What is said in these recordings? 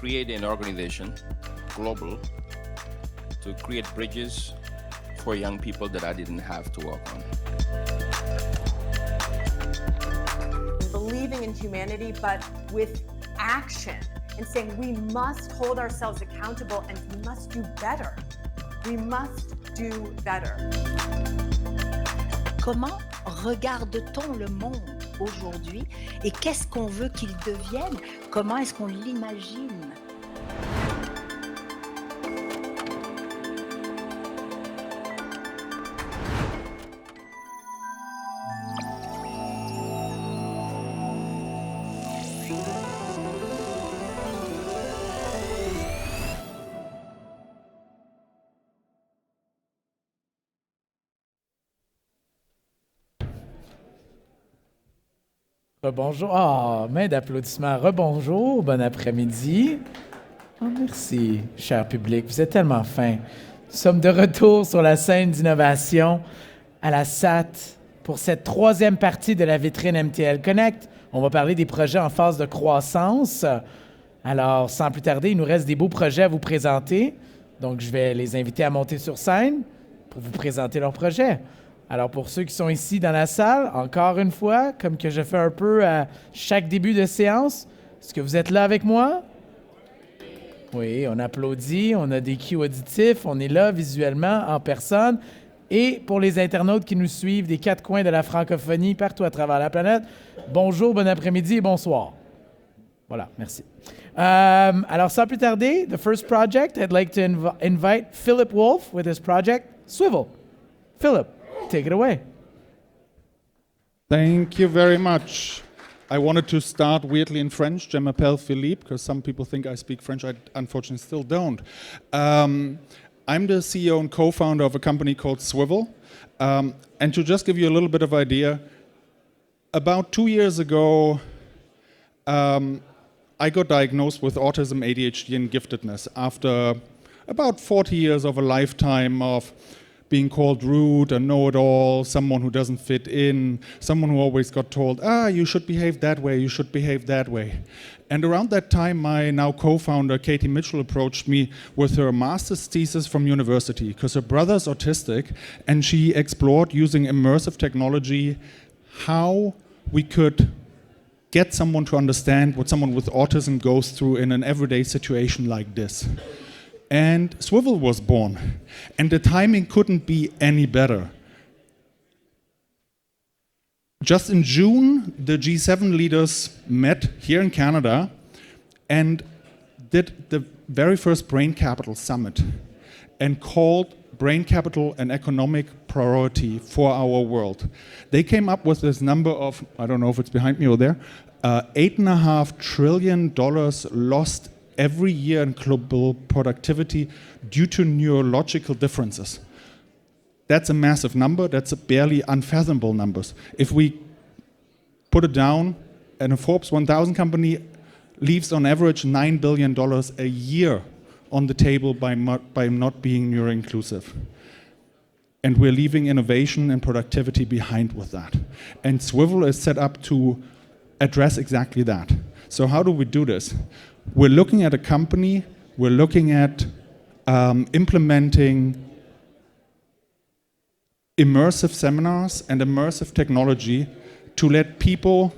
create an organization, global, to create bridges for young people that I didn't have to work on. Believing in humanity, but with action and saying we must hold ourselves accountable and we must do better. We must do better. Comment regarde-t-on le monde aujourd'hui et qu'est-ce qu'on veut qu'il devienne? Comment est-ce qu'on l'imagine? Rebonjour. Ah, main d'applaudissements. Rebonjour. Bon après-midi. Oh, merci, cher public. Vous êtes tellement fins. Nous sommes de retour sur la scène d'innovation à la SAT pour cette troisième partie de la vitrine MTL Connect. On va parler des projets en phase de croissance. Alors, sans plus tarder, il nous reste des beaux projets à vous présenter. Donc, je vais les inviter à monter sur scène pour vous présenter leurs projets. Alors, pour ceux qui sont ici dans la salle, encore une fois, comme que je fais un peu à chaque début de séance, est-ce que vous êtes là avec moi? Oui, on applaudit, on a des cues auditifs, on est là visuellement, en personne. Et pour les internautes qui nous suivent des quatre coins de la francophonie partout à travers la planète, bonjour, bon après-midi et bonsoir. Voilà, merci. Alors, sans plus tarder, the first project, I'd like to invite Philip Wolf with his project, Swivel. Philip. Take it away. Thank you very much. I wanted to start weirdly in French, Je m'appelle Philippe, because some people think I speak French. I unfortunately still don't. I'm the CEO and co-founder of a company called Swivel. And to just give you a little bit of idea, about 2 years ago, I got diagnosed with autism, ADHD, and giftedness after about 40 years of a lifetime of being called rude, a know-it-all, someone who doesn't fit in, someone who always got told, you should behave that way, you should behave that way. And around that time, my now co-founder, Katie Mitchell, approached me with her master's thesis from university, because her brother's autistic, and she explored using immersive technology how we could get someone to understand what someone with autism goes through in an everyday situation like this. And Swivel was born. And the timing couldn't be any better. Just in June, the G7 leaders met here in Canada and did the very first Brain Capital Summit and called brain capital an economic priority for our world. They came up with this number of, I don't know if it's behind me or there, $8.5 trillion lost every year in global productivity due to neurological differences. That's a massive number. That's a barely unfathomable numbers. If we put it down, and a Forbes 1000 company leaves on average $9 billion a year on the table by not being neuro-inclusive. And we're leaving innovation and productivity behind with that. And Swivel is set up to address exactly that. So how do we do this? We're looking at a company, we're looking at implementing immersive seminars and immersive technology to let people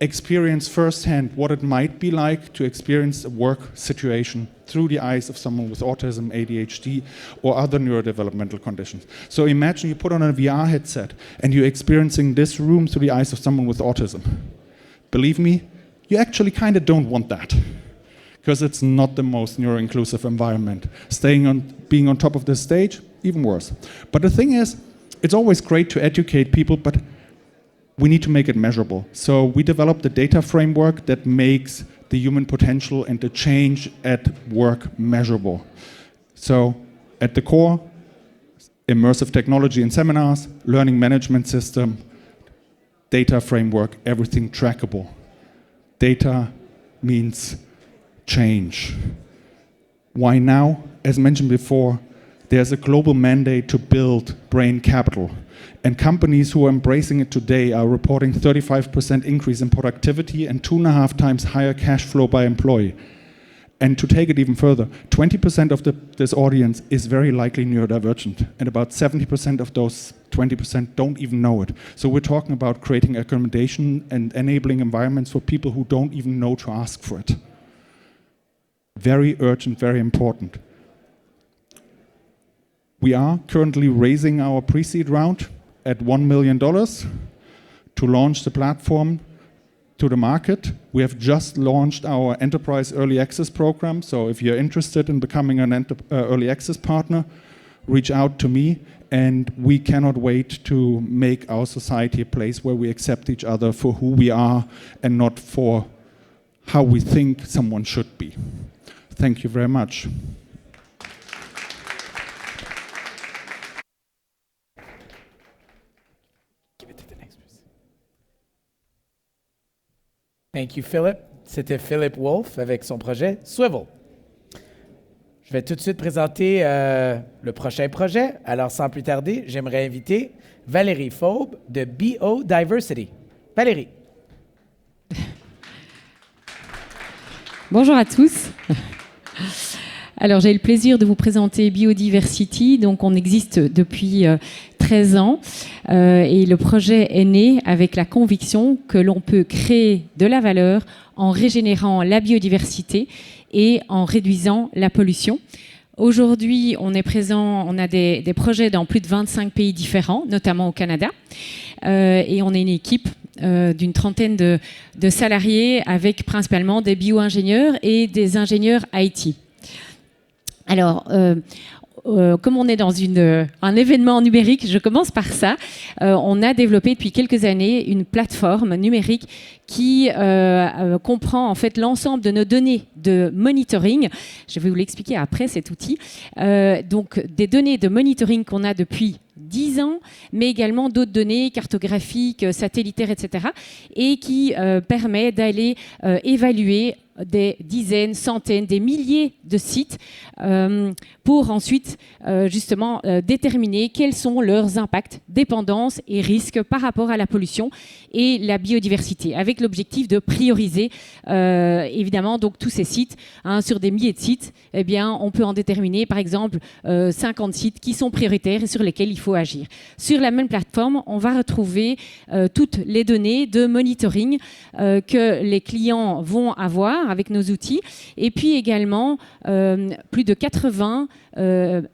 experience firsthand what it might be like to experience a work situation through the eyes of someone with autism, ADHD, or other neurodevelopmental conditions. So imagine you put on a VR headset and you're experiencing this room through the eyes of someone with autism. Believe me, you actually kind of don't want that, because it's not the most neuro-inclusive environment. Being on top of the stage, even worse. But the thing is, it's always great to educate people, but we need to make it measurable. So we developed a data framework that makes the human potential and the change at work measurable. So at the core, immersive technology in seminars, learning management system, data framework, everything trackable. Data means change. Why now? As mentioned before, there's a global mandate to build brain capital. And companies who are embracing it today are reporting 35% increase in productivity and 2.5 times higher cash flow by employee. And to take it even further, 20% of this audience is very likely neurodivergent, and about 70% of those 20% don't even know it. So we're talking about creating accommodation and enabling environments for people who don't even know to ask for it. Very urgent, very important. We are currently raising our pre-seed round at $1 million to launch the platform to the market. We have just launched our enterprise early access program. So if you're interested in becoming an early access partner, reach out to me, and we cannot wait to make our society a place where we accept each other for who we are and not for how we think someone should be. Thank you very much. Thank you, Philip. C'était Philip Wolf avec son projet Swivel. Je vais tout de suite présenter le prochain projet. Alors, sans plus tarder, j'aimerais inviter Valérie Faube de Biodiversity. Valérie. Bonjour à tous. Alors, j'ai le plaisir de vous présenter Biodiversity. Donc, on existe depuis 13 ans et le projet est né avec la conviction que l'on peut créer de la valeur en régénérant la biodiversité et en réduisant la pollution. Aujourd'hui, on est présent, on a des projets dans plus de 25 pays différents, notamment au Canada, et on est une équipe d'une trentaine de salariés avec principalement des bio-ingénieurs et des ingénieurs IT. Alors, comme on est dans un événement numérique, je commence par ça. On a développé depuis quelques années une plateforme numérique qui comprend en fait l'ensemble de nos données de monitoring. Je vais vous l'expliquer après cet outil. Donc, des données de monitoring qu'on a depuis 10 ans, mais également d'autres données cartographiques, satellitaires, etc. et qui permet d'aller évaluer des dizaines, centaines, des milliers de sites pour ensuite justement déterminer quels sont leurs impacts, dépendances et risques par rapport à la pollution et la biodiversité, avec l'objectif de prioriser évidemment donc tous ces sites. Sur des milliers de sites, eh bien, on peut en déterminer par exemple 50 sites qui sont prioritaires et sur lesquels il faut agir. Sur la même plateforme, on va retrouver toutes les données de monitoring que les clients vont avoir avec nos outils, et puis également plus de 80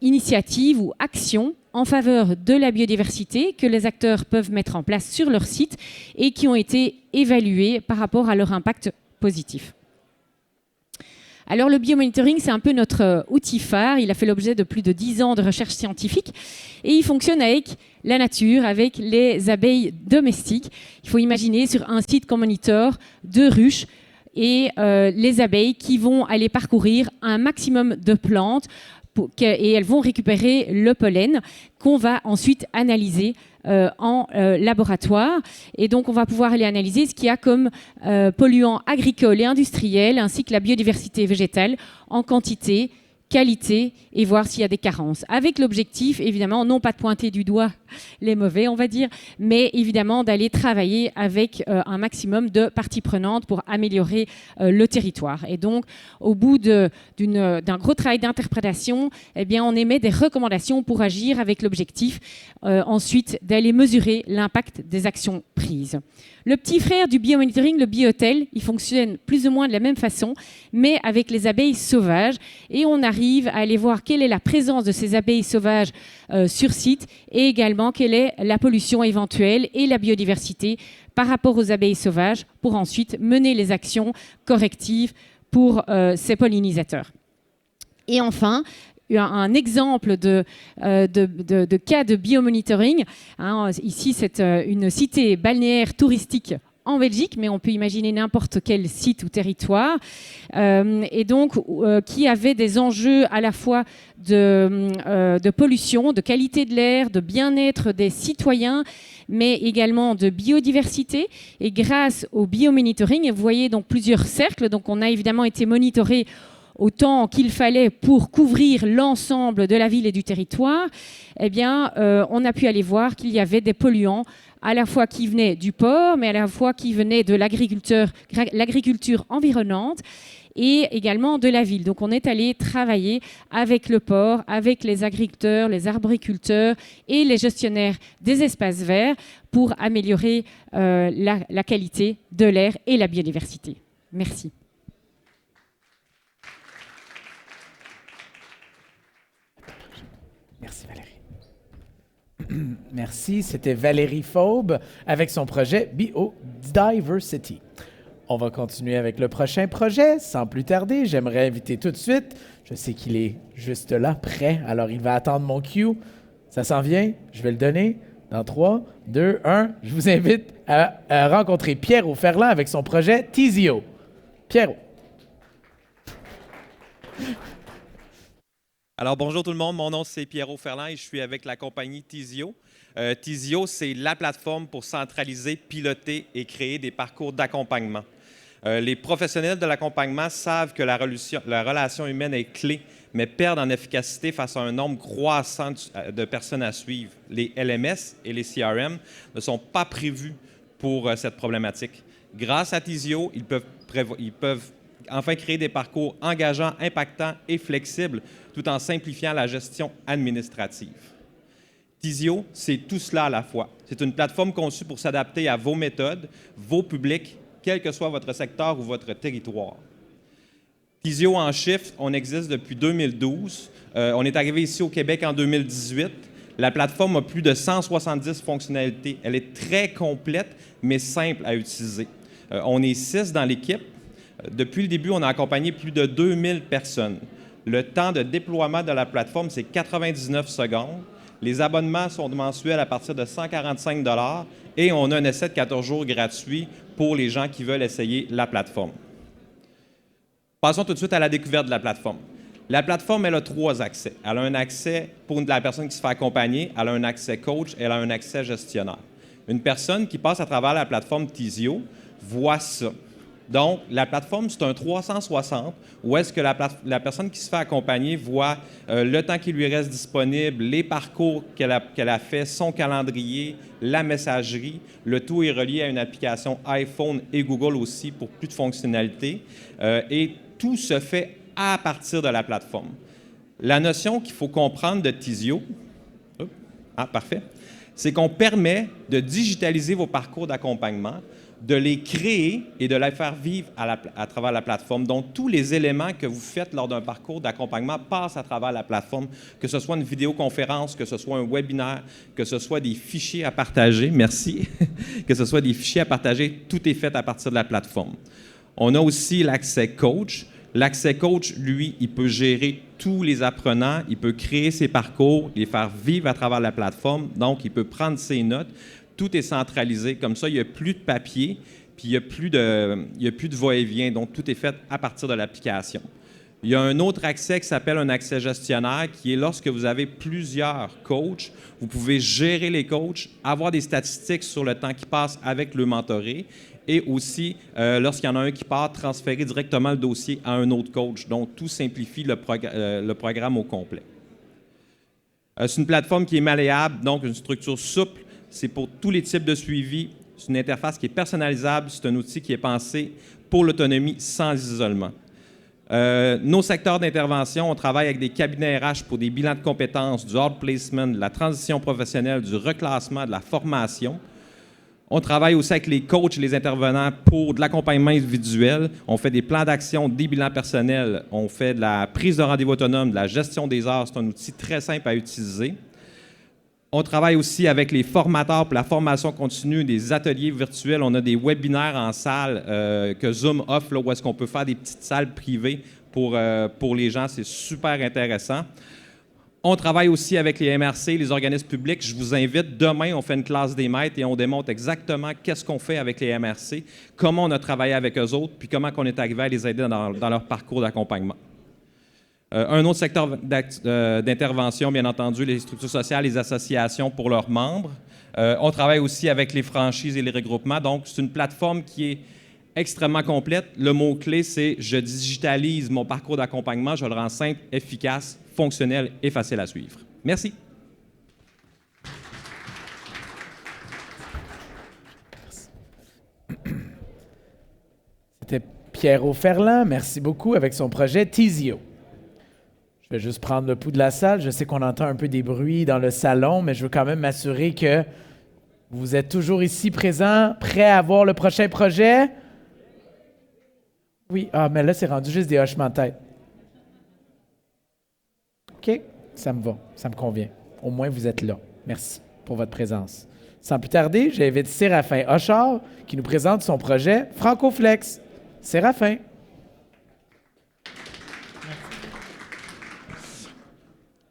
initiatives ou actions en faveur de la biodiversité que les acteurs peuvent mettre en place sur leur site et qui ont été évaluées par rapport à leur impact positif. Alors le biomonitoring, c'est un peu notre outil phare. Il a fait l'objet de plus de 10 ans de recherche scientifique et il fonctionne avec la nature, avec les abeilles domestiques. Il faut imaginer sur un site qu'on monitore 2 ruches et les abeilles qui vont aller parcourir un maximum de plantes et elles vont récupérer le pollen qu'on va ensuite analyser en laboratoire. Et donc, on va pouvoir aller analyser ce qu'il y a comme polluants agricoles et industriels, ainsi que la biodiversité végétale en quantité, qualité et voir s'il y a des carences. Avec l'objectif, évidemment, non pas de pointer du doigt les mauvais, on va dire, mais évidemment d'aller travailler avec un maximum de parties prenantes pour améliorer le territoire. Et donc, au bout d'un gros travail d'interprétation, eh bien, on émet des recommandations pour agir avec l'objectif ensuite d'aller mesurer l'impact des actions prises. Le petit frère du biomonitoring, le biotel, il fonctionne plus ou moins de la même façon, mais avec les abeilles sauvages. Et on arrive à aller voir quelle est la présence de ces abeilles sauvages sur site et également quelle est la pollution éventuelle et la biodiversité par rapport aux abeilles sauvages pour ensuite mener les actions correctives pour ces pollinisateurs. Et enfin, un exemple de cas de biomonitoring. Ici, c'est une cité balnéaire touristique en Belgique, mais on peut imaginer n'importe quel site ou territoire, et donc qui avait des enjeux à la fois de pollution, de qualité de l'air, de bien-être des citoyens, mais également de biodiversité. Et grâce au biomonitoring, vous voyez donc plusieurs cercles. Donc on a évidemment été monitoré autant qu'il fallait pour couvrir l'ensemble de la ville et du territoire. Eh bien, on a pu aller voir qu'il y avait des polluants à la fois qui venaient du port, mais à la fois qui venaient de l'agriculture environnante. et également de la ville. Donc on est allé travailler avec le port, avec les agriculteurs, les arboriculteurs et les gestionnaires des espaces verts pour améliorer la qualité de l'air et la biodiversité. Merci. Merci Valérie. Merci, c'était Valérie Faube avec son projet Biodiversity. On va continuer avec le prochain projet. Sans plus tarder, j'aimerais inviter tout de suite, je sais qu'il est juste là, prêt, alors il va attendre mon cue. Ça s'en vient, je vais le donner dans 3, 2, 1. Je vous invite à rencontrer Pierrot Ferland avec son projet Tizio. Pierrot. Alors bonjour tout le monde, mon nom c'est Pierrot Ferland et je suis avec la compagnie Tizio. Tizio, c'est la plateforme pour centraliser, piloter et créer des parcours d'accompagnement. Les professionnels de l'accompagnement savent que la relation humaine est clé, mais perdent en efficacité face à un nombre croissant de personnes à suivre. Les LMS et les CRM ne sont pas prévus pour cette problématique. Grâce à Tizio, ils peuvent enfin créer des parcours engageants, impactants et flexibles, tout en simplifiant la gestion administrative. Tizio, c'est tout cela à la fois. C'est une plateforme conçue pour s'adapter à vos méthodes, vos publics, quel que soit votre secteur ou votre territoire. Tizio, en chiffres, on existe depuis 2012. On est arrivé ici au Québec en 2018. La plateforme a plus de 170 fonctionnalités. Elle est très complète, mais simple à utiliser. On est 6 dans l'équipe. Depuis le début, on a accompagné plus de 2000 personnes. Le temps de déploiement de la plateforme, c'est 99 secondes. Les abonnements sont mensuels à partir de 145 $ et on a un essai de 14 jours gratuit pour les gens qui veulent essayer la plateforme. Passons tout de suite à la découverte de la plateforme. La plateforme, elle a 3 accès. Elle a un accès pour la personne qui se fait accompagner, elle a un accès coach, elle a un accès gestionnaire. Une personne qui passe à travers la plateforme Tizio voit ça. Donc, la plateforme, c'est un 360 où est-ce que la personne qui se fait accompagner voit le temps qui lui reste disponible, les parcours qu'elle a fait, son calendrier, la messagerie. Le tout est relié à une application iPhone et Google aussi pour plus de fonctionnalités. Et tout se fait à partir de la plateforme. La notion qu'il faut comprendre de Tizio, parfait, c'est qu'on permet de digitaliser vos parcours d'accompagnement, de les créer et de les faire vivre à travers la plateforme. Donc, tous les éléments que vous faites lors d'un parcours d'accompagnement passent à travers la plateforme, que ce soit une vidéoconférence, que ce soit un webinaire, que ce soit des fichiers à partager, merci, que ce soit des fichiers à partager, tout est fait à partir de la plateforme. On a aussi l'accès coach. L'accès coach, lui, il peut gérer tous les apprenants, il peut créer ses parcours, les faire vivre à travers la plateforme, donc il peut prendre ses notes. Tout est centralisé. Comme ça, il n'y a plus de papier, puis il n'y a plus de va-et-vient. Donc, tout est fait à partir de l'application. Il y a un autre accès qui s'appelle un accès gestionnaire, qui est lorsque vous avez plusieurs coachs, vous pouvez gérer les coachs, avoir des statistiques sur le temps qui passe avec le mentoré, et aussi, lorsqu'il y en a un qui part, transférer directement le dossier à un autre coach. Donc, tout simplifie le programme au complet. C'est une plateforme qui est malléable, donc une structure souple. C'est pour tous les types de suivi. C'est une interface qui est personnalisable. C'est un outil qui est pensé pour l'autonomie sans isolement. Nos secteurs d'intervention, on travaille avec des cabinets RH pour des bilans de compétences, du outplacement, de la transition professionnelle, du reclassement, de la formation. On travaille aussi avec les coachs et les intervenants pour de l'accompagnement individuel. On fait des plans d'action, des bilans personnels. On fait de la prise de rendez-vous autonome, de la gestion des heures. C'est un outil très simple à utiliser. On travaille aussi avec les formateurs pour la formation continue, des ateliers virtuels. On a des webinaires en salle que Zoom offre, là, où est-ce qu'on peut faire des petites salles privées pour les gens. C'est super intéressant. On travaille aussi avec les MRC, les organismes publics. Je vous invite, demain, on fait une classe des maîtres et on démontre exactement qu'est-ce qu'on fait avec les MRC, comment on a travaillé avec eux autres, puis comment on est arrivé à les aider dans leur parcours d'accompagnement. Un autre secteur d'intervention, bien entendu, les structures sociales, les associations pour leurs membres. On travaille aussi avec les franchises et les regroupements. Donc, c'est une plateforme qui est extrêmement complète. Le mot-clé, c'est « je digitalise mon parcours d'accompagnement, je le rends simple, efficace, fonctionnel et facile à suivre ». Merci. C'était Pierrot Ferland, merci beaucoup, avec son projet Tizio. Je vais juste prendre le pouls de la salle. Je sais qu'on entend un peu des bruits dans le salon, mais je veux quand même m'assurer que vous êtes toujours ici présents, prêts à voir le prochain projet? Oui, mais là, c'est rendu juste des hochements de tête. OK, ça me va, ça me convient. Au moins, vous êtes là. Merci pour votre présence. Sans plus tarder, j'invite Séraphin Hochard qui nous présente son projet FrancoFlex. Séraphin.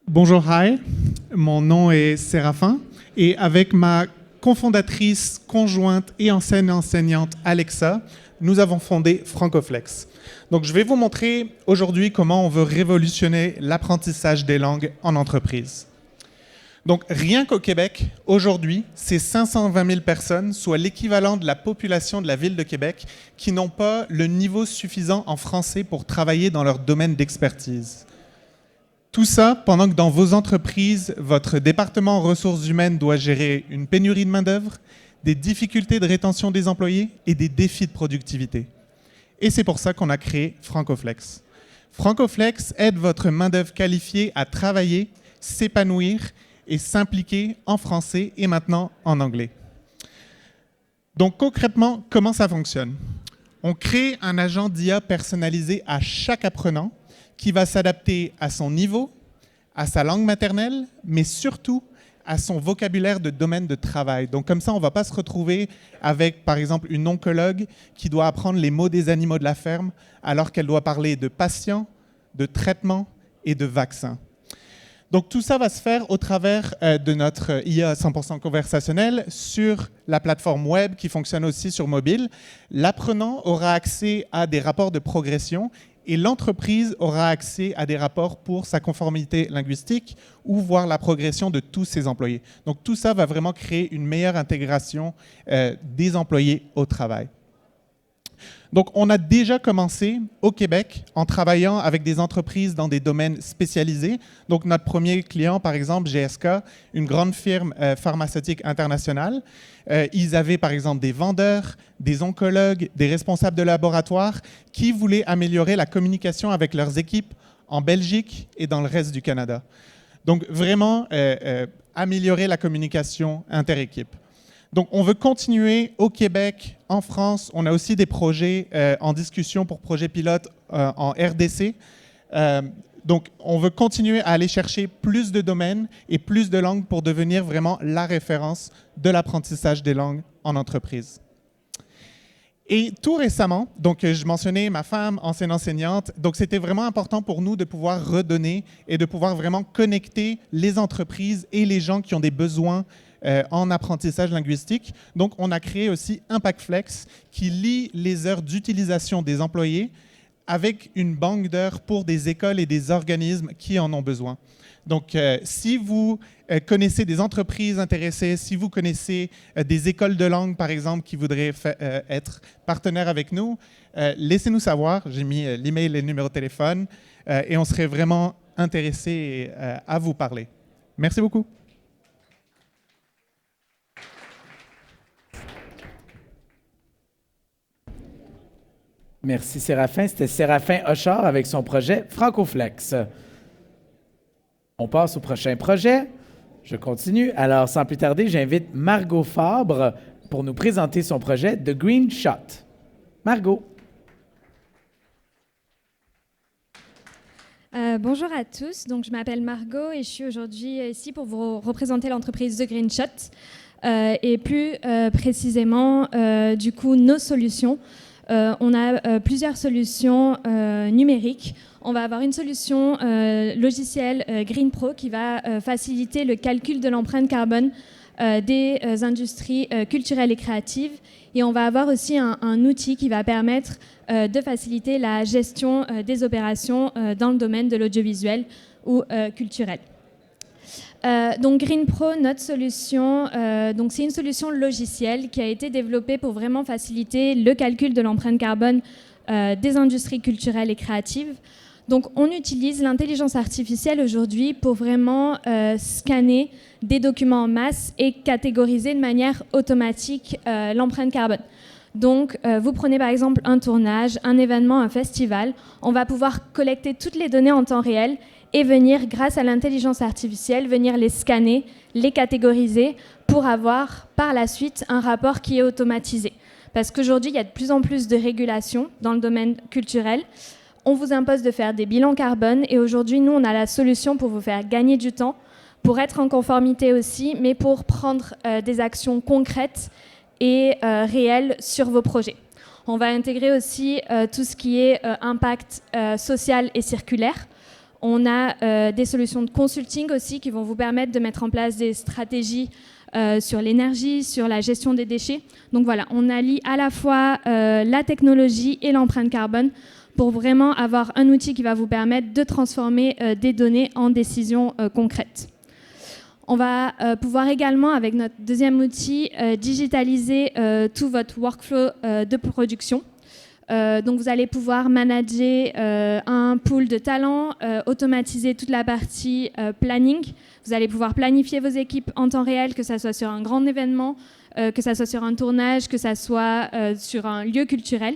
Bonjour, hi. Mon nom est Séraphin et avec ma cofondatrice conjointe et ancienne enseignante Alexa, nous avons fondé FrancoFlex. Donc, je vais vous montrer aujourd'hui comment on veut révolutionner l'apprentissage des langues en entreprise. Donc, rien qu'au Québec, aujourd'hui, c'est 520 000 personnes, soit l'équivalent de la population de la ville de Québec, qui n'ont pas le niveau suffisant en français pour travailler dans leur domaine d'expertise. Tout ça pendant que dans vos entreprises, votre département ressources humaines doit gérer une pénurie de main-d'œuvre, des difficultés de rétention des employés et des défis de productivité. Et c'est pour ça qu'on a créé FrancoFlex. FrancoFlex aide votre main-d'œuvre qualifiée à travailler, s'épanouir et s'impliquer en français et maintenant en anglais. Donc concrètement, comment ça fonctionne? On crée un agent d'IA personnalisé à chaque apprenant qui va s'adapter à son niveau, à sa langue maternelle, mais surtout à son vocabulaire de domaine de travail. Donc comme ça, on ne va pas se retrouver avec, par exemple, une oncologue qui doit apprendre les mots des animaux de la ferme alors qu'elle doit parler de patients, de traitements et de vaccins. Donc tout ça va se faire au travers de notre IA 100% conversationnel sur la plateforme web qui fonctionne aussi sur mobile. L'apprenant aura accès à des rapports de progression et l'entreprise aura accès à des rapports pour sa conformité linguistique ou voir la progression de tous ses employés. Donc tout ça va vraiment créer une meilleure intégration des employés au travail. Donc on a déjà commencé au Québec en travaillant avec des entreprises dans des domaines spécialisés. Donc notre premier client, par exemple, GSK, une grande firme pharmaceutique internationale. Ils avaient par exemple des vendeurs, des oncologues, des responsables de laboratoire qui voulaient améliorer la communication avec leurs équipes en Belgique et dans le reste du Canada. Donc vraiment améliorer la communication interéquipe. Donc, on veut continuer au Québec, en France. On a aussi des projets en discussion pour projets pilotes en RDC. Donc, on veut continuer à aller chercher plus de domaines et plus de langues pour devenir vraiment la référence de l'apprentissage des langues en entreprise. Et tout récemment, donc je mentionnais ma femme, ancienne enseignante, donc c'était vraiment important pour nous de pouvoir redonner et de pouvoir vraiment connecter les entreprises et les gens qui ont des besoins en apprentissage linguistique. Donc, on a créé aussi ImpactFlex qui lie les heures d'utilisation des employés avec une banque d'heures pour des écoles et des organismes qui en ont besoin. Donc, si vous connaissez des entreprises intéressées, si vous connaissez des écoles de langue, par exemple, qui voudraient être partenaires avec nous, laissez-nous savoir. J'ai mis l'email et le numéro de téléphone et on serait vraiment intéressés à vous parler. Merci beaucoup. Merci Séraphin. C'était Séraphin Hochard avec son projet FrancoFlex. On passe au prochain projet. Je continue. Alors, sans plus tarder, j'invite Margot Fabre pour nous présenter son projet The Green Shot. Margot. Bonjour à tous. Donc, je m'appelle Margot et je suis aujourd'hui ici pour vous représenter l'entreprise The Green Shot et plus précisément, du coup, nos solutions. On a plusieurs solutions numériques. On va avoir une solution logicielle Green Pro qui va faciliter le calcul de l'empreinte carbone des industries culturelles et créatives. Et on va avoir aussi un outil qui va permettre de faciliter la gestion des opérations dans le domaine de l'audiovisuel ou culturel. Donc Green Pro, notre solution, donc c'est une solution logicielle qui a été développée pour vraiment faciliter le calcul de l'empreinte carbone des industries culturelles et créatives. Donc on utilise l'intelligence artificielle aujourd'hui pour vraiment scanner des documents en masse et catégoriser de manière automatique l'empreinte carbone. Donc, vous prenez par exemple un tournage, un événement, un festival, on va pouvoir collecter toutes les données en temps réel et venir, grâce à l'intelligence artificielle, venir les scanner, les catégoriser pour avoir par la suite un rapport qui est automatisé. Parce qu'aujourd'hui, il y a de plus en plus de régulations dans le domaine culturel. On vous impose de faire des bilans carbone et aujourd'hui, nous, on a la solution pour vous faire gagner du temps, pour être en conformité aussi, mais pour prendre des actions concrètes et réelles sur vos projets. On va intégrer aussi tout ce qui est impact social et circulaire. On a des solutions de consulting aussi qui vont vous permettre de mettre en place des stratégies sur l'énergie, sur la gestion des déchets. Donc voilà, on allie à la fois la technologie et l'empreinte carbone pour vraiment avoir un outil qui va vous permettre de transformer des données en décisions concrètes. On va pouvoir également, avec notre deuxième outil, digitaliser tout votre workflow de production. Donc vous allez pouvoir manager un pool de talents, automatiser toute la partie planning. Vous allez pouvoir planifier vos équipes en temps réel, que ce soit sur un grand événement, que ce soit sur un tournage, que ce soit sur un lieu culturel.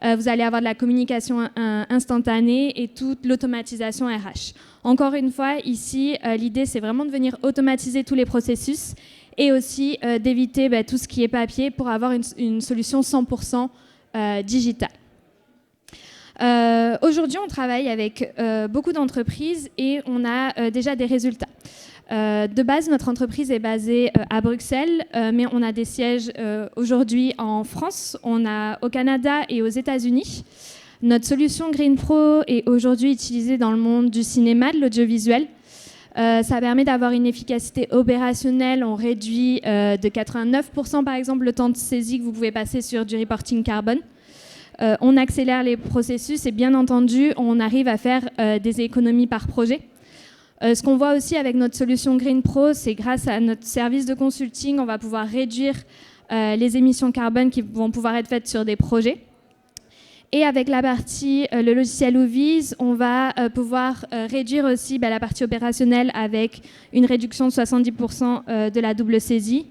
Vous allez avoir de la communication instantanée et toute l'automatisation RH. Encore une fois, ici, l'idée, c'est vraiment de venir automatiser tous les processus et aussi d'éviter tout ce qui est papier pour avoir une solution 100% digitale. Aujourd'hui, on travaille avec beaucoup d'entreprises et on a déjà des résultats. De base, notre entreprise est basée à Bruxelles, mais on a des sièges aujourd'hui en France, on a au Canada et aux États-Unis. Notre solution Green Pro est aujourd'hui utilisée dans le monde du cinéma, de l'audiovisuel. Ça permet d'avoir une efficacité opérationnelle. On réduit de 89% par exemple le temps de saisie que vous pouvez passer sur du reporting carbone. On accélère les processus et bien entendu, on arrive à faire des économies par projet. Ce qu'on voit aussi avec notre solution Green Pro, c'est grâce à notre service de consulting, on va pouvoir réduire les émissions carbone qui vont pouvoir être faites sur des projets. Et avec la partie, le logiciel Ooviz, on va pouvoir réduire aussi la partie opérationnelle avec une réduction de 70% de la double saisie,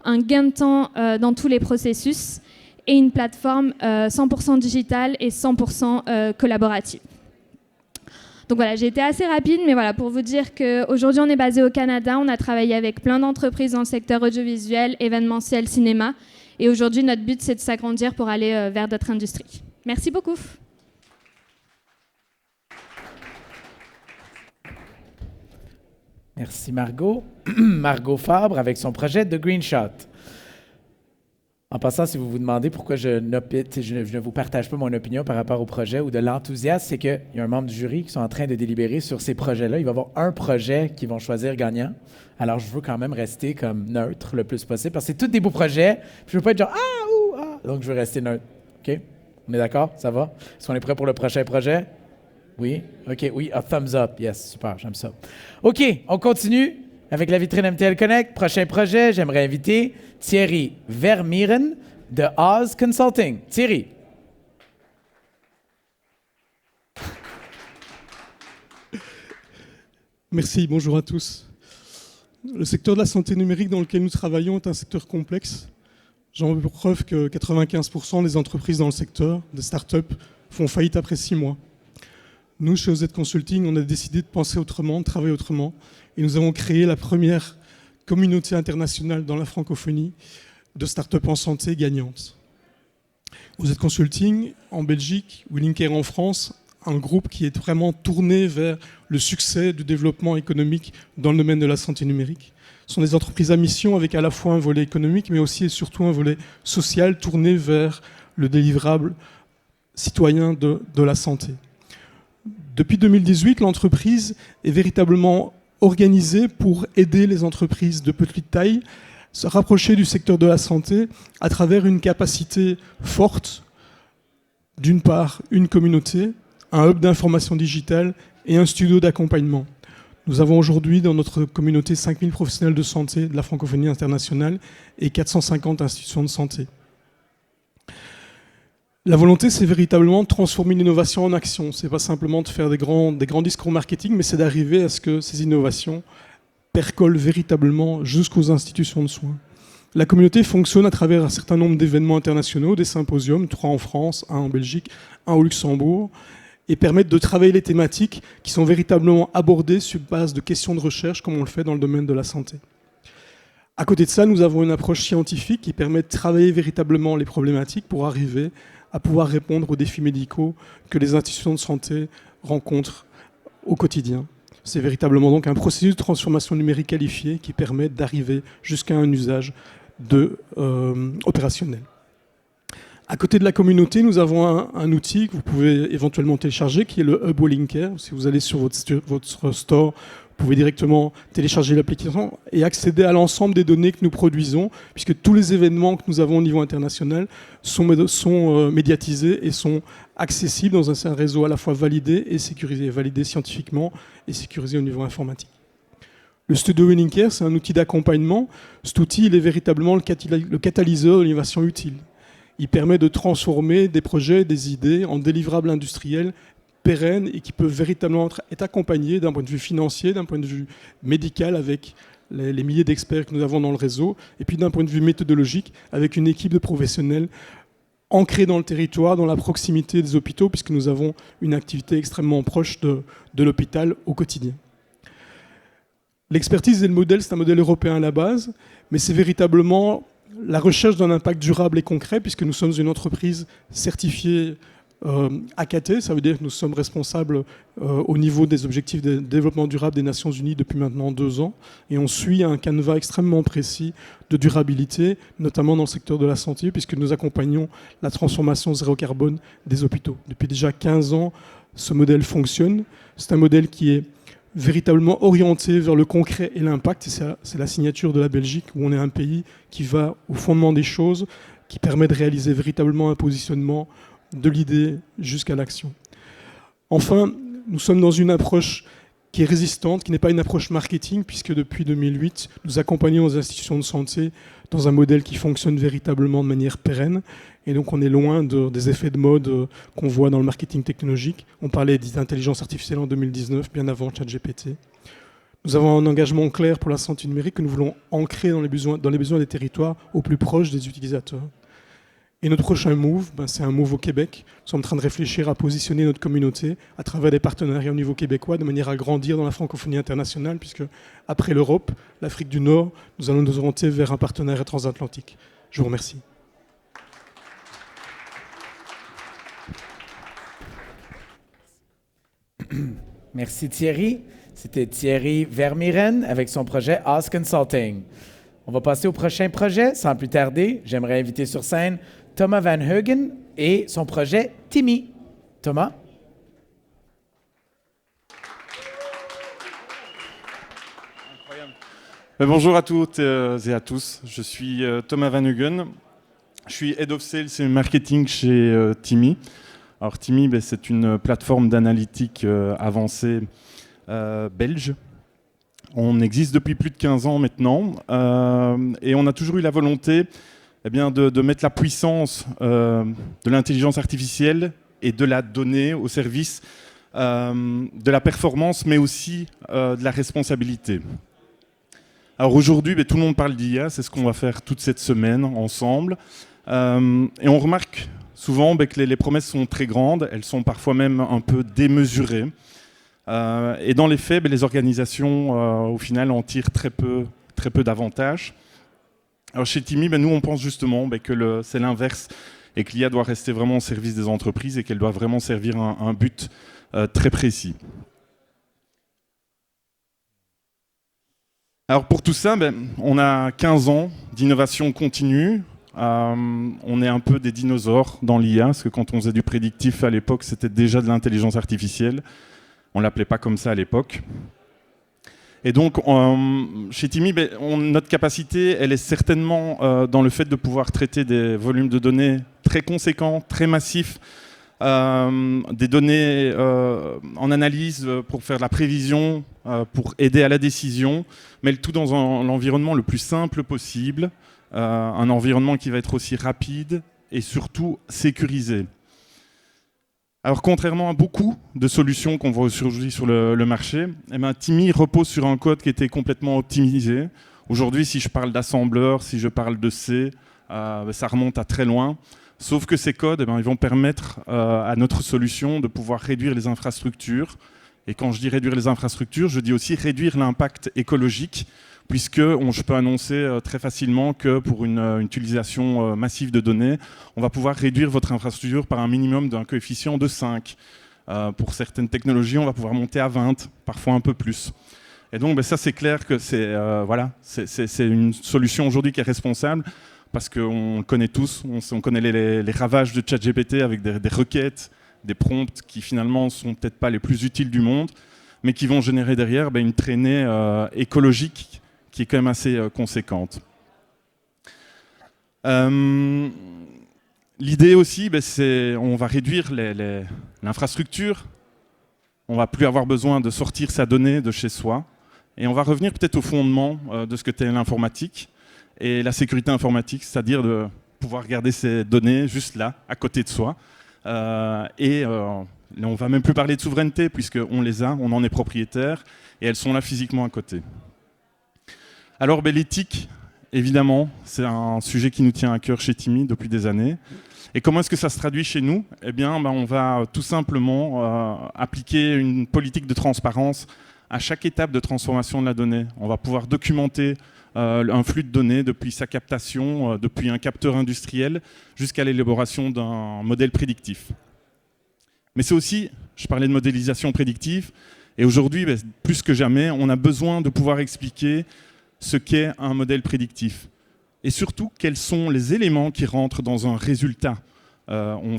un gain de temps dans tous les processus et une plateforme 100% digitale et 100% collaborative. Donc voilà, j'ai été assez rapide, mais voilà, pour vous dire qu'aujourd'hui, on est basé au Canada. On a travaillé avec plein d'entreprises dans le secteur audiovisuel, événementiel, cinéma. Et aujourd'hui, notre but, c'est de s'agrandir pour aller vers d'autres industries. Merci beaucoup. Merci Margot. Margot Fabre avec son projet The Green Shot. En passant, si vous vous demandez pourquoi je ne vous partage pas mon opinion par rapport au projet ou de l'enthousiasme, c'est qu'il y a un membre du jury qui sont en train de délibérer sur ces projets-là. Il va y avoir un projet qu'ils vont choisir gagnant. Alors, je veux quand même rester comme neutre le plus possible parce que c'est tous des beaux projets. Puis je veux pas être genre « Ah! Ouh! Ah! » Donc, je veux rester neutre. OK? On est d'accord? Ça va? Est-ce qu'on est prêt pour le prochain projet? Oui? OK. Oui, a thumbs up. Yes, super, j'aime ça. OK, on continue avec la vitrine MTL Connect. Prochain projet, j'aimerais inviter Thierry Vermeeren de Oz Consulting. Thierry. Merci, bonjour à tous. Le secteur de la santé numérique dans lequel nous travaillons est un secteur complexe. J'en veux pour preuve que 95% des entreprises dans le secteur, des startups, font faillite après 6 mois. Nous, chez OZ Consulting, on a décidé de penser autrement, de travailler autrement, et nous avons créé la première communauté internationale dans la francophonie de startups en santé gagnantes. OZ Consulting en Belgique, WillingCare en France, un groupe qui est vraiment tourné vers le succès du développement économique dans le domaine de la santé numérique. Ce sont des entreprises à mission avec à la fois un volet économique, mais aussi et surtout un volet social tourné vers le délivrable citoyen de la santé. Depuis 2018, l'entreprise est véritablement organisée pour aider les entreprises de petite taille à se rapprocher du secteur de la santé à travers une capacité forte, d'une part une communauté, un hub d'information digitale et un studio d'accompagnement. Nous avons aujourd'hui dans notre communauté 5000 professionnels de santé de la francophonie internationale et 450 institutions de santé. La volonté, c'est véritablement de transformer l'innovation en action. Ce n'est pas simplement de faire des grands discours marketing, mais c'est d'arriver à ce que ces innovations percolent véritablement jusqu'aux institutions de soins. La communauté fonctionne à travers un certain nombre d'événements internationaux, des symposiums, 3 en France, 1 en Belgique, 1 au Luxembourg, et permettent de travailler les thématiques qui sont véritablement abordées sur base de questions de recherche, comme on le fait dans le domaine de la santé. À côté de ça, nous avons une approche scientifique qui permet de travailler véritablement les problématiques pour arriver à pouvoir répondre aux défis médicaux que les institutions de santé rencontrent au quotidien. C'est véritablement donc un processus de transformation numérique qualifié qui permet d'arriver jusqu'à un usage opérationnel. À côté de la communauté, nous avons un outil que vous pouvez éventuellement télécharger qui est le Hub Linker. Si vous allez sur votre store, vous pouvez directement télécharger l'application et accéder à l'ensemble des données que nous produisons, puisque tous les événements que nous avons au niveau international sont médiatisés et sont accessibles dans un réseau à la fois validé et sécurisé, validé scientifiquement et sécurisé au niveau informatique. Le Studio Linker, c'est un outil d'accompagnement. Cet outil, il est véritablement le catalyseur de l'innovation utile. Il permet de transformer des projets, des idées en des livrables industriels pérennes et qui peuvent véritablement être accompagnés d'un point de vue financier, d'un point de vue médical avec les milliers d'experts que nous avons dans le réseau, et puis d'un point de vue méthodologique avec une équipe de professionnels ancrés dans le territoire, dans la proximité des hôpitaux, puisque nous avons une activité extrêmement proche de l'hôpital au quotidien. L'expertise et le modèle, c'est un modèle européen à la base, mais c'est véritablement la recherche d'un impact durable et concret, puisque nous sommes une entreprise certifiée AKT, ça veut dire que nous sommes responsables au niveau des objectifs de développement durable des Nations Unies depuis maintenant 2 ans, et on suit un canevas extrêmement précis de durabilité, notamment dans le secteur de la santé, puisque nous accompagnons la transformation zéro carbone des hôpitaux. Depuis déjà 15 ans, ce modèle fonctionne. C'est un modèle qui est véritablement orienté vers le concret et l'impact, et c'est la signature de la Belgique, où on est un pays qui va au fondement des choses, qui permet de réaliser véritablement un positionnement de l'idée jusqu'à l'action. Enfin, nous sommes dans une approche qui est résistante, qui n'est pas une approche marketing, puisque depuis 2008, nous accompagnons les institutions de santé dans un modèle qui fonctionne véritablement de manière pérenne. Et donc on est loin des effets de mode qu'on voit dans le marketing technologique. On parlait d'intelligence artificielle en 2019, bien avant ChatGPT. Nous avons un engagement clair pour la santé numérique que nous voulons ancrer dans les besoins des territoires au plus proche des utilisateurs. Et notre prochain move, c'est un move au Québec. Nous sommes en train de réfléchir à positionner notre communauté à travers des partenariats au niveau québécois de manière à grandir dans la francophonie internationale, puisque après l'Europe, l'Afrique du Nord, nous allons nous orienter vers un partenariat transatlantique. Je vous remercie. Merci Thierry. C'était Thierry Vermieren avec son projet Ask Consulting. On va passer au prochain projet. Sans plus tarder, j'aimerais inviter sur scène Thomas Van Heugen et son projet Timmy. Thomas? Incroyable. Bonjour à toutes et à tous. Je suis Thomas Van Heugen. Je suis Head of Sales et Marketing chez Timmy. Alors Timmy, c'est une plateforme d'analytique avancée belge. On existe depuis plus de 15 ans maintenant et on a toujours eu la volonté de mettre la puissance de l'intelligence artificielle et de la donnée au service de la performance, mais aussi de la responsabilité. Alors aujourd'hui, tout le monde parle d'IA, c'est ce qu'on va faire toute cette semaine ensemble. Et on remarque souvent que les promesses sont très grandes, elles sont parfois même un peu démesurées. Et dans les faits, les organisations, au final, en tirent très peu d'avantages. Alors chez Timmy, nous, on pense justement que c'est l'inverse et que l'IA doit rester vraiment au service des entreprises et qu'elle doit vraiment servir un but très précis. Alors pour tout ça, on a 15 ans d'innovation continue. On est un peu des dinosaures dans l'IA, parce que quand on faisait du prédictif à l'époque, c'était déjà de l'intelligence artificielle. On ne l'appelait pas comme ça à l'époque. Et donc, chez Timmy, notre capacité, elle est certainement dans le fait de pouvoir traiter des volumes de données très conséquents, très massifs, des données en analyse pour faire de la prévision, pour aider à la décision, mais le tout dans l'environnement le plus simple possible, un environnement qui va être aussi rapide et surtout sécurisé. Alors, contrairement à beaucoup de solutions qu'on voit aujourd'hui sur le marché, Timmy repose sur un code qui était complètement optimisé. Aujourd'hui, si je parle d'assembleur, si je parle de C, ça remonte à très loin. Sauf que ces codes, ils vont permettre à notre solution de pouvoir réduire les infrastructures. Et quand je dis réduire les infrastructures, je dis aussi réduire l'impact écologique, puisque je peux annoncer très facilement que pour une utilisation massive de données, on va pouvoir réduire votre infrastructure par un minimum d'un coefficient de 5. Pour certaines technologies, on va pouvoir monter à 20, parfois un peu plus. Et donc, ça, c'est clair que c'est une solution aujourd'hui qui est responsable, parce qu'on connaît tous, on connaît les ravages de ChatGPT avec des requêtes, des prompts qui finalement ne sont peut-être pas les plus utiles du monde, mais qui vont générer derrière une traînée écologique qui est quand même assez conséquente. L'idée aussi, c'est on va réduire l'infrastructure, on ne va plus avoir besoin de sortir sa donnée de chez soi, et on va revenir peut-être au fondement de ce que t'est l'informatique et la sécurité informatique, c'est-à-dire de pouvoir garder ces données juste là, à côté de soi. On ne va même plus parler de souveraineté, puisqu'on les a, on en est propriétaire, et elles sont là physiquement à côté. Alors l'éthique, évidemment, c'est un sujet qui nous tient à cœur chez TIMI depuis des années. Et comment est-ce que ça se traduit chez nous ? Eh bien, on va tout simplement appliquer une politique de transparence à chaque étape de transformation de la donnée. On va pouvoir documenter un flux de données depuis sa captation, depuis un capteur industriel, jusqu'à l'élaboration d'un modèle prédictif. Mais c'est aussi, je parlais de modélisation prédictive, et aujourd'hui, plus que jamais, on a besoin de pouvoir expliquer ce qu'est un modèle prédictif. Et surtout, quels sont les éléments qui rentrent dans un résultat. On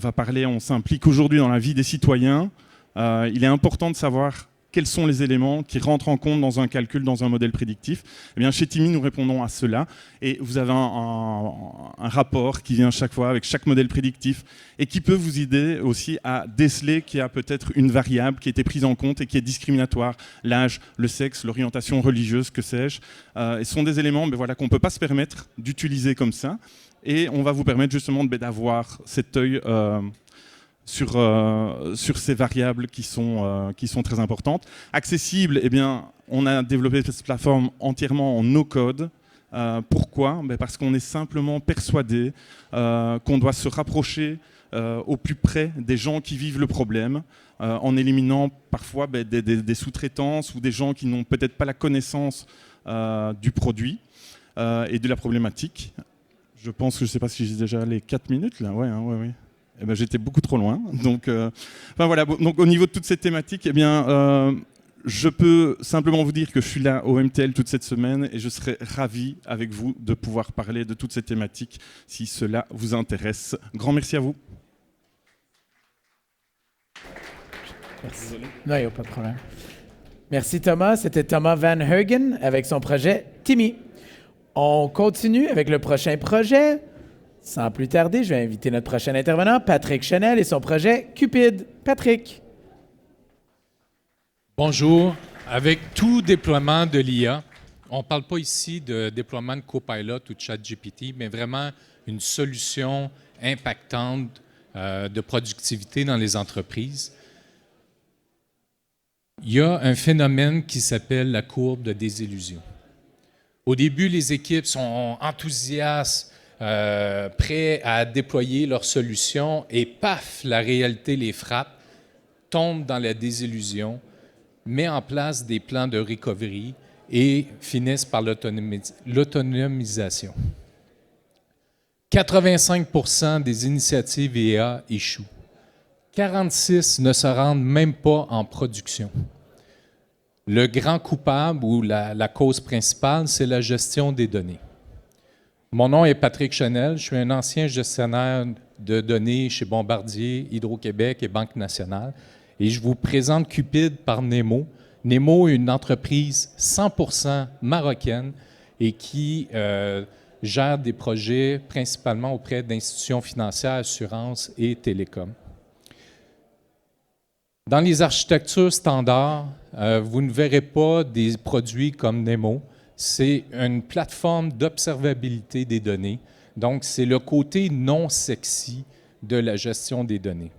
s'implique aujourd'hui dans la vie des citoyens. Il est important de savoir quels sont les éléments qui rentrent en compte dans un calcul, dans un modèle prédictif. Eh bien, chez TIMI, nous répondons à cela. Et vous avez un rapport qui vient chaque fois avec chaque modèle prédictif et qui peut vous aider aussi à déceler qu'il y a peut-être une variable qui a été prise en compte et qui est discriminatoire. L'âge, le sexe, l'orientation religieuse, que sais-je. Ce sont des éléments qu'on ne peut pas se permettre d'utiliser comme ça. Et on va vous permettre justement d'avoir cet œil sur ces variables qui sont très importantes. Accessible, eh bien, on a développé cette plateforme entièrement en no-code. Pourquoi ? Parce qu'on est simplement persuadé qu'on doit se rapprocher au plus près des gens qui vivent le problème, en éliminant parfois des sous-traitances ou des gens qui n'ont peut-être pas la connaissance du produit et de la problématique. Je pense que je ne sais pas si j'ai déjà les 4 minutes là. Ouais. Eh ben, j'étais beaucoup trop loin. Donc, donc au niveau de toute cette thématique, eh bien, je peux simplement vous dire que je suis là au MTL toute cette semaine et je serai ravi avec vous de pouvoir parler de toute cette thématique si cela vous intéresse. Grand merci à vous. Merci. Non, il n'y a pas de problème. Merci Thomas. C'était Thomas Van Heugen avec son projet TIMI. On continue avec le prochain projet. Sans plus tarder, je vais inviter notre prochain intervenant, Patrick Chenel, et son projet Cupid. Patrick. Bonjour. Avec tout déploiement de l'IA, on ne parle pas ici de déploiement de Copilot ou de ChatGPT, mais vraiment une solution impactante de productivité dans les entreprises. Il y a un phénomène qui s'appelle la courbe de désillusion. Au début, les équipes sont enthousiastes, prêts à déployer leurs solutions et paf, la réalité les frappe, tombent dans la désillusion, met en place des plans de recovery et finissent par l'autonomisation. 85% des initiatives IA échouent. 46 ne se rendent même pas en production. Le grand coupable ou la cause principale, c'est la gestion des données. Mon nom est Patrick Chenel, je suis un ancien gestionnaire de données chez Bombardier, Hydro-Québec et Banque nationale. Et je vous présente Cupid par Nemo. Nemo est une entreprise 100% marocaine et qui gère des projets principalement auprès d'institutions financières, assurances et télécoms. Dans les architectures standards, vous ne verrez pas des produits comme Nemo. C'est une plateforme d'observabilité des données. Donc, c'est le côté non sexy de la gestion des données.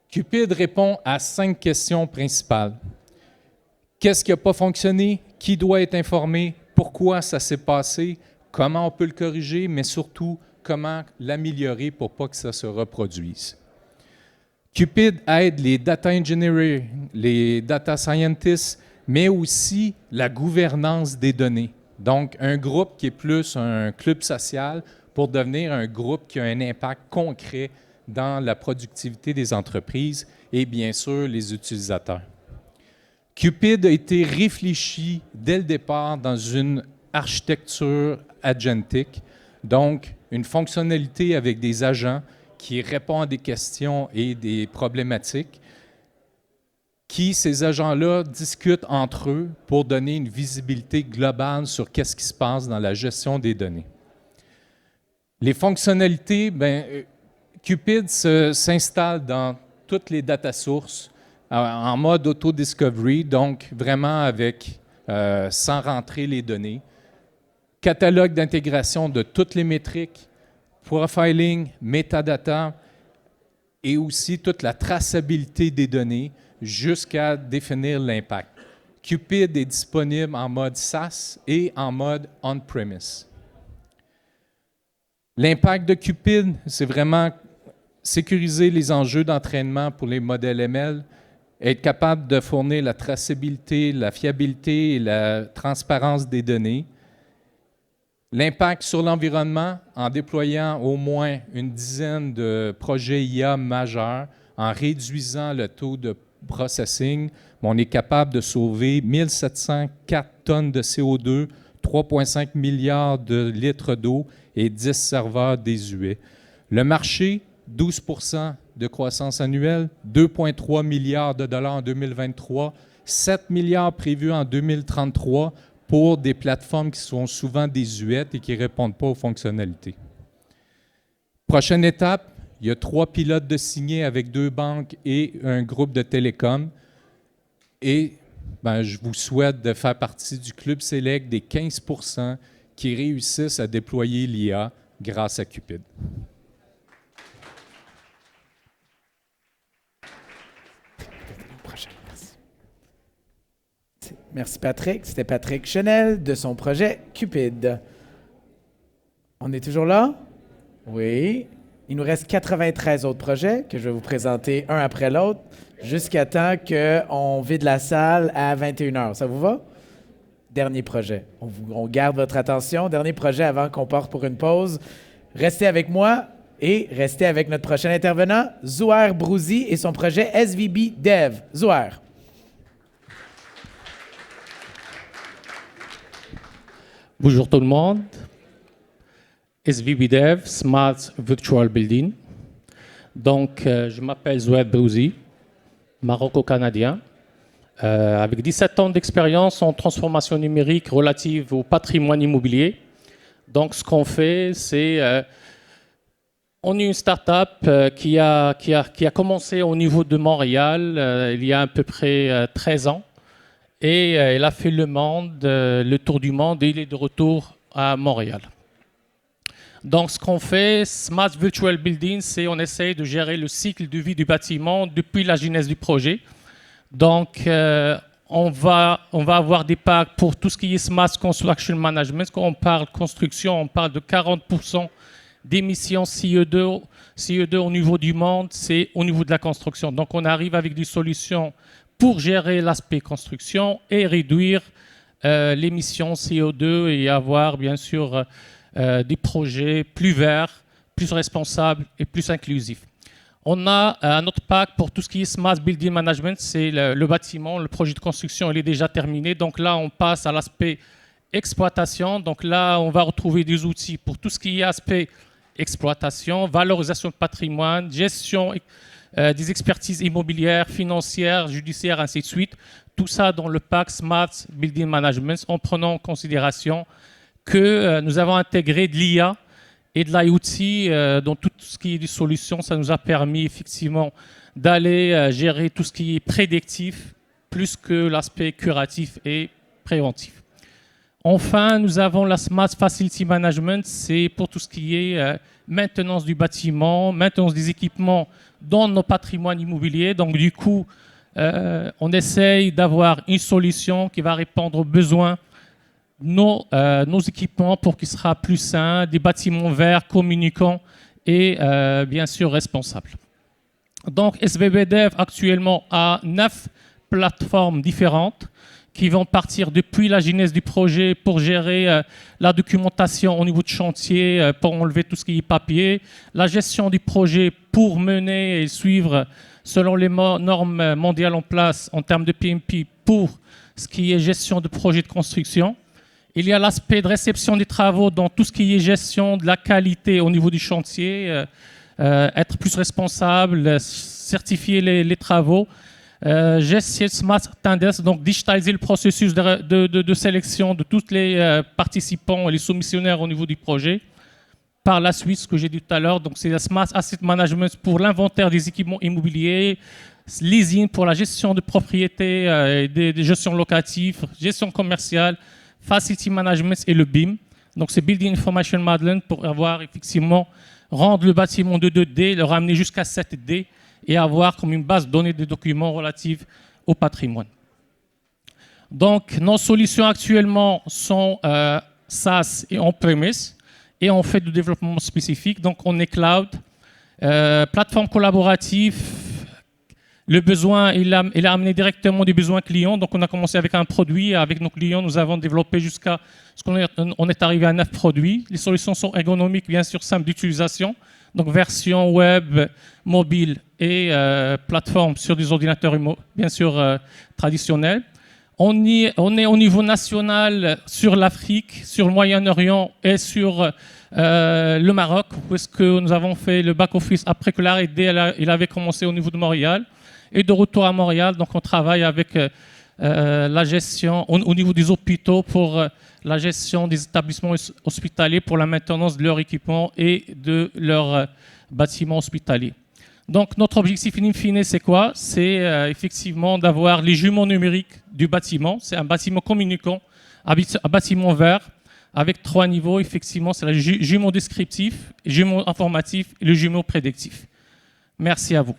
Cupid répond à 5 questions principales. Qu'est-ce qui n'a pas fonctionné? Qui doit être informé? pourquoi ça s'est passé, comment on peut le corriger, mais surtout comment l'améliorer pour pas que ça se reproduise. Cupid aide les data engineers, les data scientists, mais aussi la gouvernance des données. Donc, un groupe qui est plus un club social pour devenir un groupe qui a un impact concret dans la productivité des entreprises et bien sûr les utilisateurs. Cupid a été réfléchi dès le départ dans une architecture agentique, donc une fonctionnalité avec des agents qui répondent à des questions et des problématiques, ces agents-là discutent entre eux pour donner une visibilité globale sur qu'est-ce qui se passe dans la gestion des données. Les fonctionnalités, Cupid s'installe dans toutes les data sources en mode auto-discovery, donc vraiment avec, sans rentrer les données. Catalogue d'intégration de toutes les métriques, profiling, metadata et aussi toute la traçabilité des données jusqu'à définir l'impact. Cupid est disponible en mode SaaS et en mode on-premise. L'impact de Cupid, c'est vraiment sécuriser les enjeux d'entraînement pour les modèles ML, être capable de fournir la traçabilité, la fiabilité et la transparence des données. L'impact sur l'environnement en déployant au moins une dizaine de projets IA majeurs, en réduisant le taux de processing, on est capable de sauver 1704 tonnes de CO2, 3,5 milliards de litres d'eau et 10 serveurs désuets. Le marché, 12 % de croissance annuelle, 2,3 milliards de dollars en 2023, 7 milliards prévus en 2033 pour des plateformes qui sont souvent désuètes et qui ne répondent pas aux fonctionnalités. Prochaine étape, il y a 3 pilotes de signés avec 2 banques et un groupe de télécom. Et je vous souhaite de faire partie du club select des 15 % qui réussissent à déployer l'IA grâce à Cupid. Merci Patrick. C'était Patrick Chenel de son projet Cupid. On est toujours là? Oui. Il nous reste 93 autres projets que je vais vous présenter un après l'autre jusqu'à temps qu'on vide la salle à 21h. Ça vous va? Dernier projet. On garde votre attention. Dernier projet avant qu'on parte pour une pause. Restez avec moi et restez avec notre prochain intervenant, Zouair Brouzi et son projet SVB Dev. Zouair. Bonjour tout le monde. SVB Dev, Smart Virtual Building. Donc, je m'appelle Zouair Brouzi, maroco-canadien, avec 17 ans d'expérience en transformation numérique relative au patrimoine immobilier. Donc, ce qu'on fait, c'est... on est une start-up qui a commencé au niveau de Montréal il y a à peu près 13 ans. Et elle a fait le tour du monde et il est de retour à Montréal. Donc, ce qu'on fait, Smart Virtual Building, c'est on essaie de gérer le cycle de vie du bâtiment depuis la genèse du projet. Donc, on va avoir des packs pour tout ce qui est Smart Construction Management. Quand on parle construction, on parle de 40% d'émissions CO2 au niveau du monde, c'est au niveau de la construction. Donc, on arrive avec des solutions pour gérer l'aspect construction et réduire l'émission CO2 et avoir bien sûr des projets plus verts, plus responsables et plus inclusifs. On a un autre pack pour tout ce qui est Smart Building Management, c'est le bâtiment, le projet de construction, il est déjà terminé. Donc là, on passe à l'aspect exploitation. Donc là, on va retrouver des outils pour tout ce qui est aspect exploitation, valorisation de patrimoine, gestion des expertises immobilières, financières, judiciaires, ainsi de suite. Tout ça dans le pack Smart Building Management, en prenant en considération que nous avons intégré de l'IA et de l'IoT dans tout ce qui est des solutions. Ça nous a permis effectivement d'aller gérer tout ce qui est prédictif, plus que l'aspect curatif et préventif. Enfin, nous avons la Smart Facility Management, c'est pour tout ce qui est maintenance du bâtiment, maintenance des équipements dans nos patrimoines immobiliers. Donc du coup, on essaye d'avoir une solution qui va répondre aux besoins nos équipements pour qu'ils soient plus sains, des bâtiments verts, communicants et bien sûr responsables. Donc SVB Dev actuellement a 9 plateformes différentes qui vont partir depuis la genèse du projet pour gérer la documentation au niveau de chantier, pour enlever tout ce qui est papier, la gestion du projet pour mener et suivre selon les normes mondiales en place en termes de PMP pour ce qui est gestion de projet de construction. Il y a l'aspect de réception des travaux dans tout ce qui est gestion de la qualité au niveau du chantier, être plus responsable, certifier les travaux. Gestion Smart Tenders, donc digitaliser le processus de sélection de tous les participants et les soumissionnaires au niveau du projet. Par la suite, ce que j'ai dit tout à l'heure, donc c'est la Smart Asset Management pour l'inventaire des équipements immobiliers, leasing pour la gestion de propriété et des gestions locatives, gestion commerciale, Facility Management et le BIM. Donc c'est Building Information Modeling pour avoir effectivement rendre le bâtiment de 2D, le ramener jusqu'à 7D et avoir comme une base de données de documents relatifs au patrimoine. Donc, nos solutions actuellement sont SaaS et on-premise, et on fait du développement spécifique. Donc, on est cloud, plateforme collaborative. Le besoin, il a amené directement des besoins clients. Donc, on a commencé avec un produit. Avec nos clients, nous avons développé jusqu'à ce qu'on est arrivé à 9 produits. Les solutions sont ergonomiques, bien sûr, simples d'utilisation. Donc, version web, mobile et plateforme sur des ordinateurs, bien sûr, traditionnels. On est au niveau national sur l'Afrique, sur le Moyen-Orient et sur le Maroc, puisque nous avons fait le back-office après que l'R&D il avait commencé au niveau de Montréal. Et de retour à Montréal, donc on travaille avec la gestion au niveau des hôpitaux pour la gestion des établissements hospitaliers pour la maintenance de leur équipement et de leurs bâtiments hospitaliers. Donc notre objectif in fine, c'est quoi? C'est effectivement d'avoir les jumeaux numériques du bâtiment. C'est un bâtiment communicant, un bâtiment vert, avec 3 niveaux. Effectivement, c'est le jumeau descriptif, le jumeau informatif et le jumeau prédictif. Merci à vous.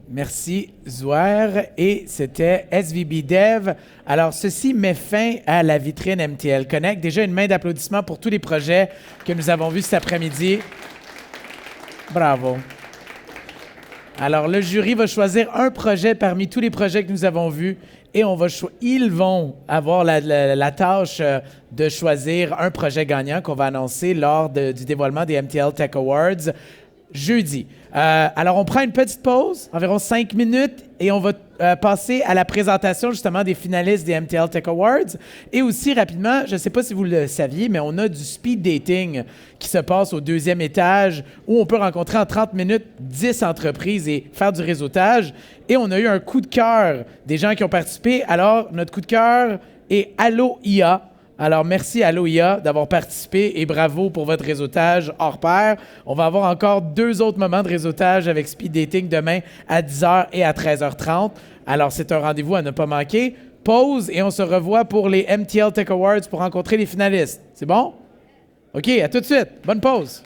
Merci, Zouair. Et c'était SVB Dev. Alors, ceci met fin à la vitrine MTL Connect. Déjà, une main d'applaudissement pour tous les projets que nous avons vus cet après-midi. Bravo. Alors, le jury va choisir un projet parmi tous les projets que nous avons vus et ils vont avoir la tâche de choisir un projet gagnant qu'on va annoncer lors du dévoilement des MTL Tech Awards jeudi. Alors, on prend une petite pause, environ 5 minutes, et on va passer à la présentation justement des finalistes des MTL Tech Awards. Et aussi, rapidement, je ne sais pas si vous le saviez, mais on a du speed dating qui se passe au 2e étage, où on peut rencontrer en 30 minutes 10 entreprises et faire du réseautage. Et on a eu un coup de cœur des gens qui ont participé. Alors, notre coup de cœur est Allo IA. Alors, merci à l'OIA d'avoir participé et bravo pour votre réseautage hors pair. On va avoir encore 2 autres moments de réseautage avec Speed Dating demain à 10h et à 13h30. Alors, c'est un rendez-vous à ne pas manquer. Pause et on se revoit pour les MTL Tech Awards pour rencontrer les finalistes. C'est bon? OK, à tout de suite. Bonne pause.